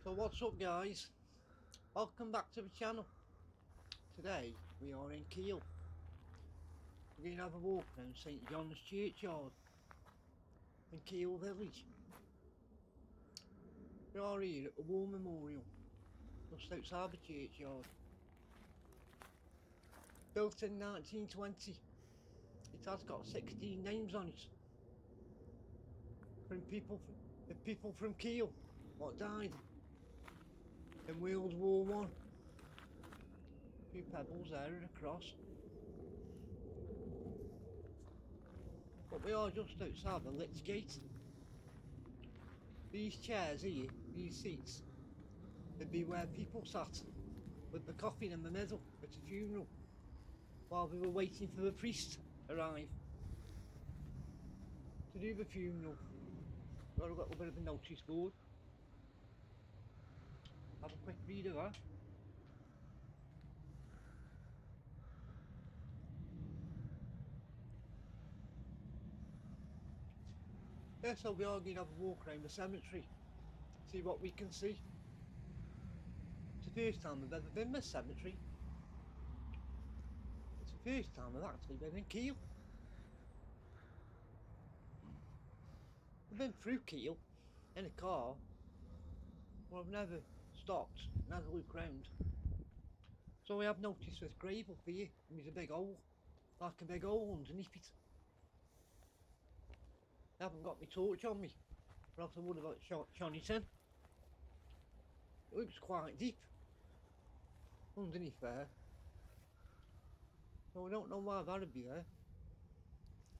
So what's up guys, welcome back to the channel. Today we are in Keele. We're going to have a walk around St John's Churchyard in Keele Village. We are here at the War Memorial just outside the churchyard. Built in 1920, it has got 16 names on it from people from Keele what died in World War One. A few pebbles there and a cross. But we are just outside the Litch Gate. These chairs here, these seats, would be where people sat with the coffin in the middle at a funeral while they were waiting for the priest to arrive to do the funeral. Got a little bit of a notice board. Have a quick read of that. Yeah, so we are going to have a walk around the cemetery, see what we can see. It's the first time I've ever been this cemetery. It's the first time I've actually been in Keele. I've been through Keele in a car, but I've never stopped, never looked round. So I have noticed this grave up here, and there's a big hole, like a big hole underneath it. I haven't got my torch on me, or else I would have shone it in. It looks quite deep underneath there, so I don't know why that'd be there.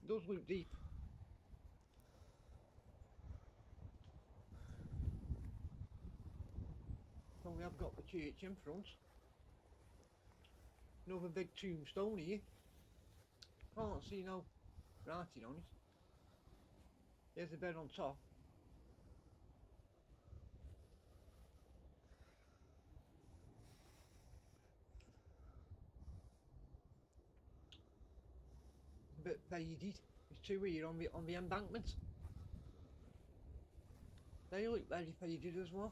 It does look deep. So we have got the church in front. Another big tombstone here. Can't see no writing on it. There's a bed on top. A bit faded. There's two here on the embankment. They look very faded as well.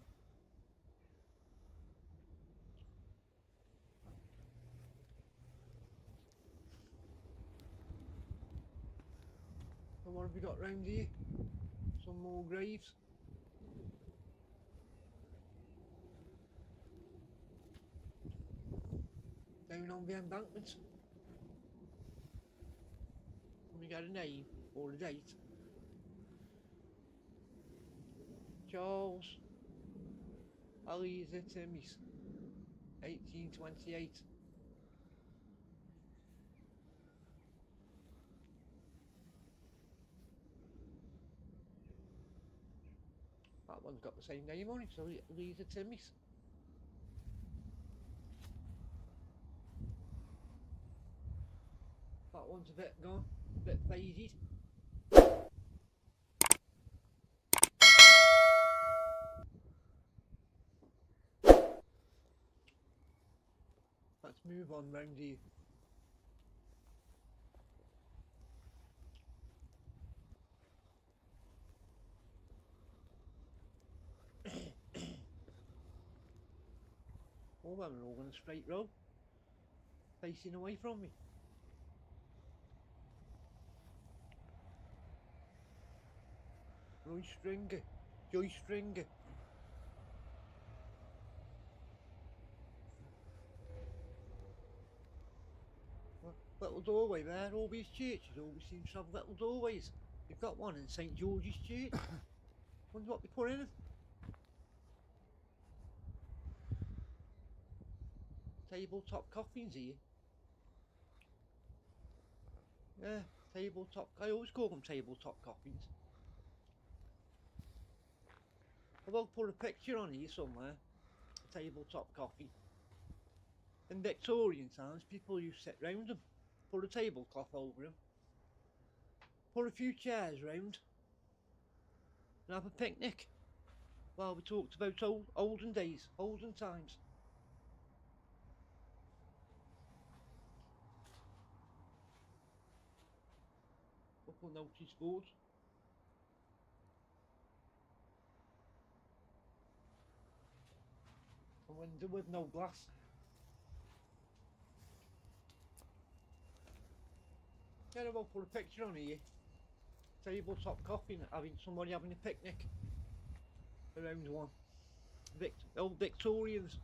And what have we got round here? Some more graves. Down on the embankment. And we got a name or a date. Charles Eliza Timmis, 1828. That one's got the same name on it, so Eliza Timmis. That one's a bit gone, a bit faded. Let's move on round here. Oh, well, we're all in a straight row, facing away from me. Roy Stringer, Joy Stringer. Little doorway there, all these churches always seem to have little doorways. You've got one in St George's Church. Wonder what they put in it. Tabletop coffins here. Yeah, tabletop, I always call them tabletop coffins. I will put a picture on here somewhere, a tabletop coffin. In Victorian times, people used to sit round them, put a tablecloth over them, put a few chairs round, and have a picnic while we talked about olden days, olden times. Couple notice boards. window with no glass. Then I will put a picture on here. Tabletop coffee, having somebody having a picnic around one. Old Victorians.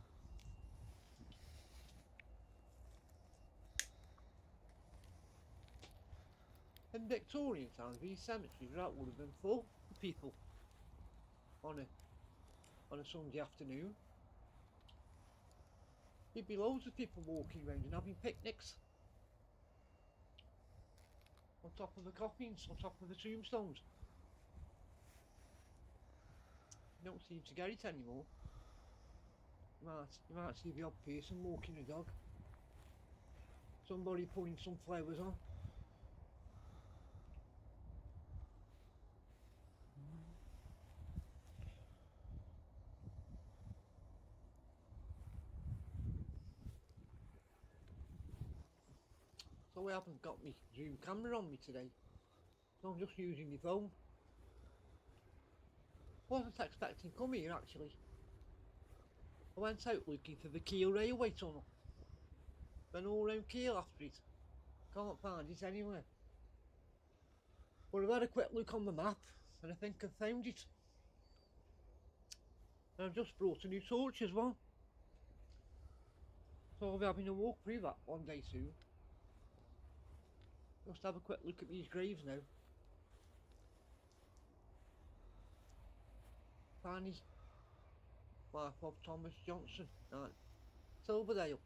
In Victorian times, these cemeteries that would have been full of people on a Sunday afternoon. There'd be loads of people walking around and having picnics on top of the coffins, on top of the tombstones. You don't seem to get it anymore. You might see the odd person walking a dog. Somebody putting some flowers on. So I haven't got my zoom camera on me today, so I'm just using my phone. Wasn't expecting to come here actually. I went out looking for the Kiel railway tunnel. Been all around Kiel after it. Can't find it anywhere. But I've had a quick look on the map and I think I've found it. And I've just brought a new torch as well. So I'll be having a walk through that one day soon. Just have a quick look at these graves now. Fanny, wife of Thomas Johnson, at Silverdale.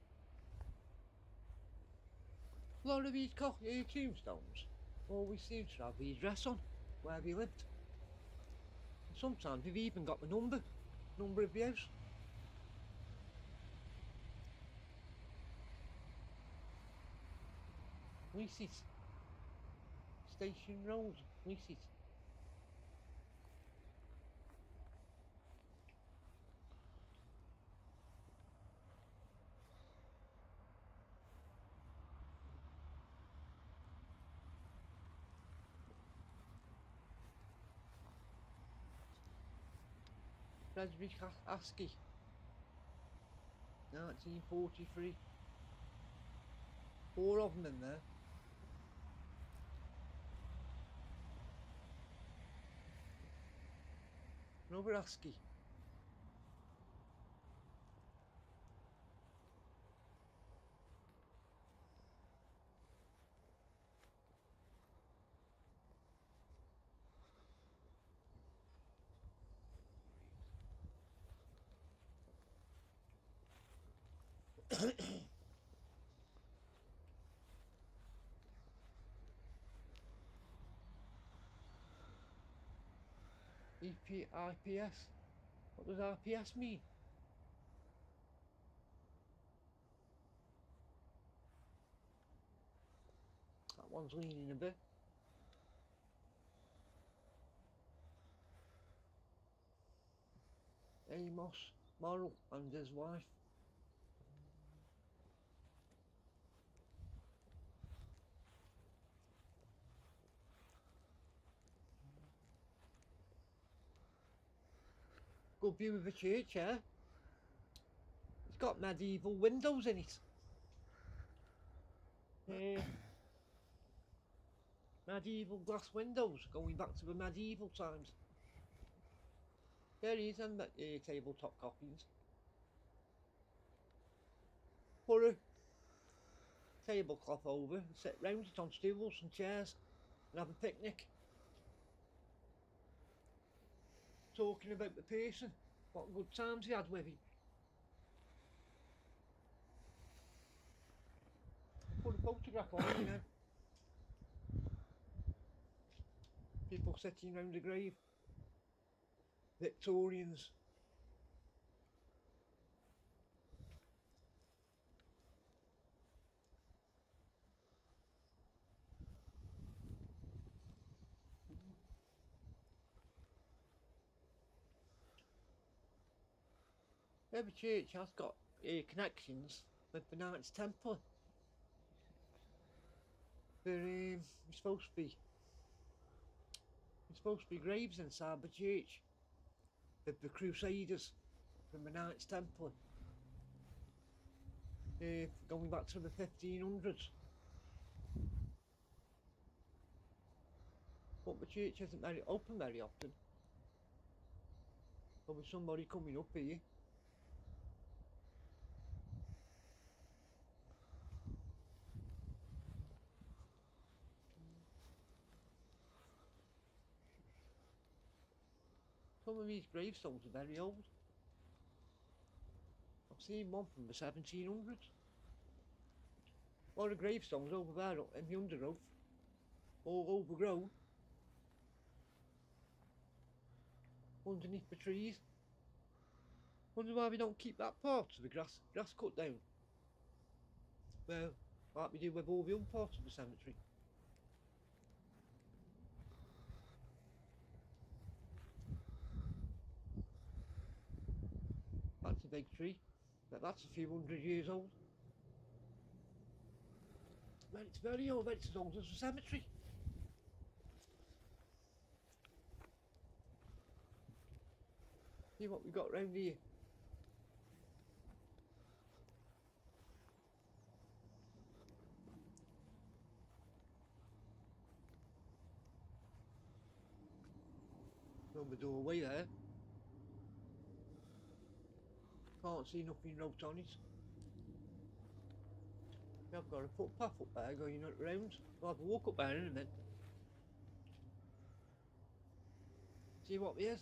A lot of these tombstones always seem to have the address on where they lived. And sometimes they've even got the number of the house. Leases. Station Road, Leases. Frederick Askey, 1943. 4 of them in there. Another Askey. IPS. What does RPS mean? That one's leaning a bit. Amos Morrill and his wife. Good view of the church, yeah? It's got medieval windows in it. Medieval glass windows going back to the medieval times. There is and tabletop coffins. Put a tablecloth over and sit round it on stools and chairs and have a picnic. Talking about the person, what good times he had with him. Put a photograph on, you know. People sitting round the grave. Victorians. Every church has got connections with the Knights Templar. There's supposed to be graves inside the church of the Crusaders from the Knights Templar going back to the 1500s. But the church isn't very open very often. There'll be somebody coming up here. Some of these gravestones are very old. I've seen one from the 1700s. A lot of gravestones over there in the undergrowth, all overgrown, underneath the trees. Wonder why we don't keep that part of the grass cut down. Well, like we do with all the other parts of the cemetery. That's a big tree, but that's a few hundred years old. Well, it's very old, but it's as old as the cemetery. See what we got round here. On the doorway there. Can't see nothing wrote on it. I've got a footpath up there going around. I'll have a walk up there in a minute. See what there is.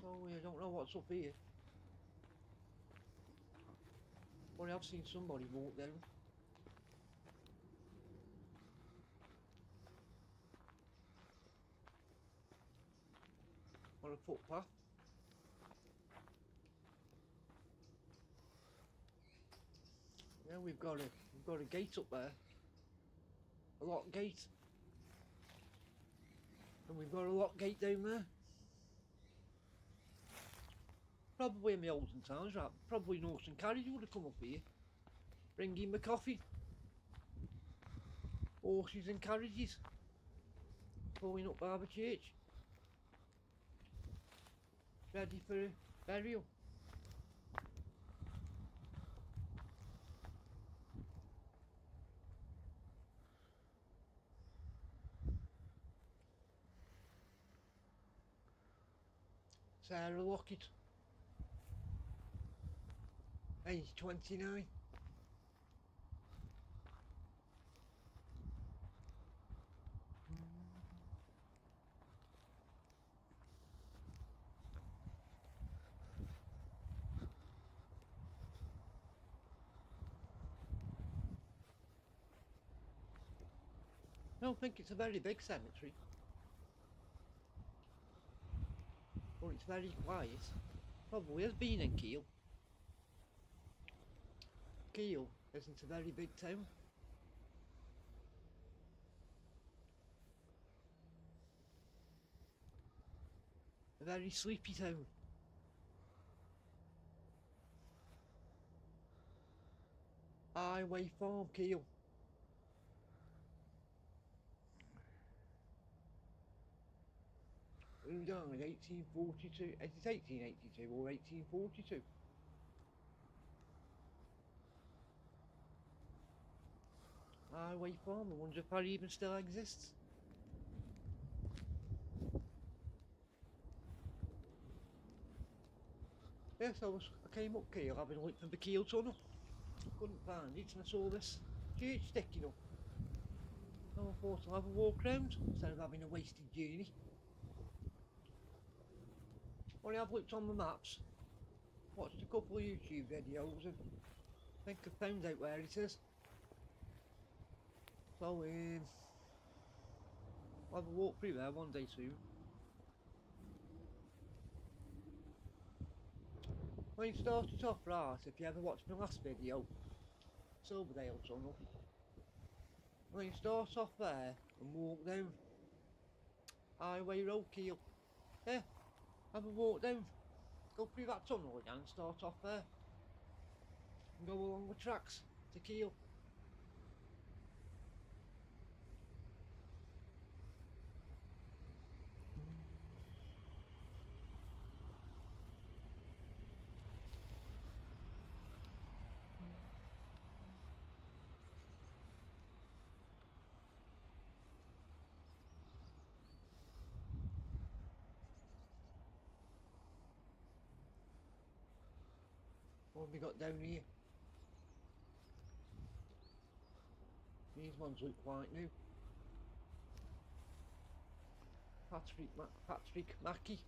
Oh, I don't know what's up here. But I've seen somebody walk down. On a footpath. Yeah, we've got a gate up there. A lock gate. And we've got a lock gate down there. Probably in the olden times, right? Probably Norton Carriage would have come up here. Bringing the coffee. Horses and carriages. Pulling up by the church. Ready for a burial. Sarah Lockett, age 29. I don't think it's a very big cemetery, but it's very quiet. Probably has been in Keele. Keele isn't a very big town. A very sleepy town. Highway Farm, Keele. Who died in 1842? Is it 1882 or 1842? Highway Farm, I wonder if that even still exists. Yes, I came up Keele having a look for the Keele Tunnel. Couldn't find it, and I saw this church sticking up. So I thought I'll have a walk round instead of having a wasted journey. Well, I've looked on the maps, watched a couple of YouTube videos, and I think I've found out where it is. So I'll have a walk through there one day soon. When you start it off right, if you ever watched my last video, Silverdale Tunnel, when you start off there and walk down Highway Road, Keele, yeah, have a walk down, go through that tunnel again and start off there, and go along the tracks to Keele. What have we got down here? These ones look quite new. Patrick Mackie.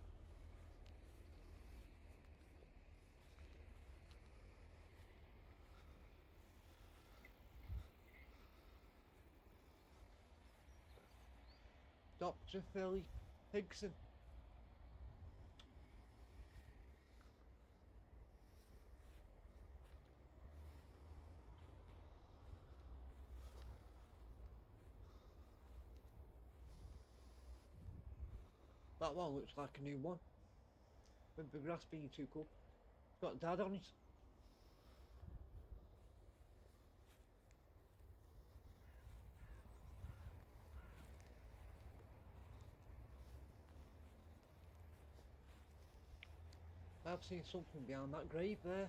Dr. Philly Higson. That one looks like a new one. With the grass being too cool. It's got dad on it. I've seen something behind that grave there.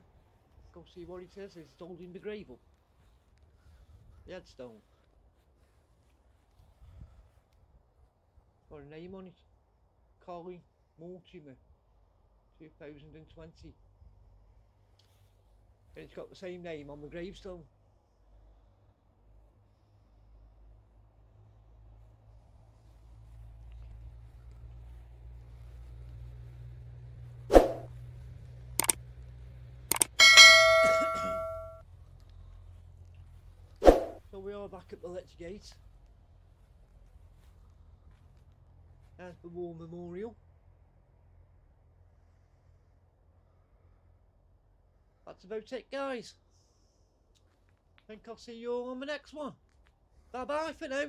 Go see what it is. It's holding the grave up. The headstone. Got a name on it. Colin Mortimer. 2020. And it's got the same name on the gravestone. So we are back at the Let's Gate. There's the War Memorial. That's about it, guys. I think I'll see you all on the next one. Bye bye for now.